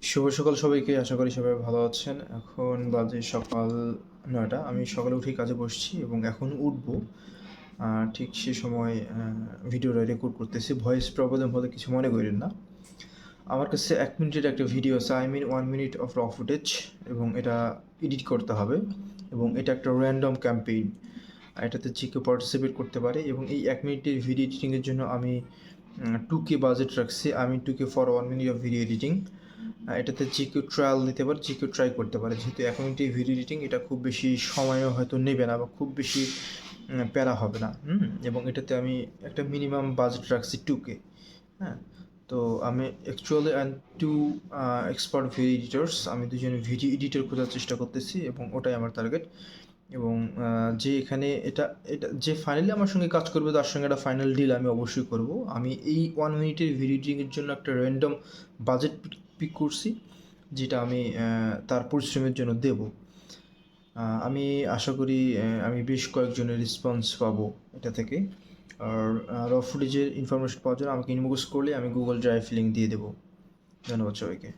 শুভ সকাল সবাইকে। আশা করি সবাই ভালো আছেন। এখন বাজে সকাল ৯টা। আমি সকালে উঠেই কাজে বসছি এবং এখন উঠবো। ঠিক সে সময় ভিডিওটা রেকর্ড করতেছি। ভয়েস প্রবলেম হলে কিছু মনে কইরেন না। আমার কাছে ১ মিনিটের একটা ভিডিও আছে। 1 মিনিট অফ র ফুটেজ এবং এটা এডিট করতে হবে এবং এটা একটা র‍্যান্ডম ক্যাম্পেইন। এটাতে যে কেউ পার্টিসিপেট করতে পারে এবং এই ১ মিনিটের ভিডিও এডিটিংয়ের জন্য আমি 2K বাজেট রাখছি। আমি 2K for 1 minute of video editing. এটাতে যে কেউ ট্রায়াল দিতে পারে, যে কেউ ট্রাই করতে পারে। যেহেতু ১ মিনিটের ভিডিও এডিটিং, এটা খুব বেশি সময়ও হয়তো নেবে না বা খুব বেশি প্যারা হবে না। এবং এটাতে আমি একটা মিনিমাম বাজেট রাখছি 2K। হ্যাঁ? তো আমি actually and 2 expert video editors, আমি ২ জন ভিডিও এডিটর খোঁজার চেষ্টা করতেছি এবং ওটাই আমার টার্গেট। এবং যে এখানে এটা এটা যে ফাইনালি আমার সঙ্গে কাজ করবে তার সঙ্গে একটা ফাইনাল ডিল আমি অবশ্যই করব। আমি এই 1 মিনিটের ভিডিও এডিটিংয়ের জন্য একটা র‍্যান্ডম বাজেট পিক করছি, যেটা আমি তার পরিশ্রমের জন্য দেব। আমি আশা করি আমি বেশ কয়েকজনের রেসপন্স পাবো এটা থেকে। আর র ফুটেজের ইনফরমেশন পাওয়ার জন্য আমাকে ইনবক্স করলে আমি গুগল ড্রাইভ লিংক দিয়ে দেবো। ধন্যবাদ সবাইকে।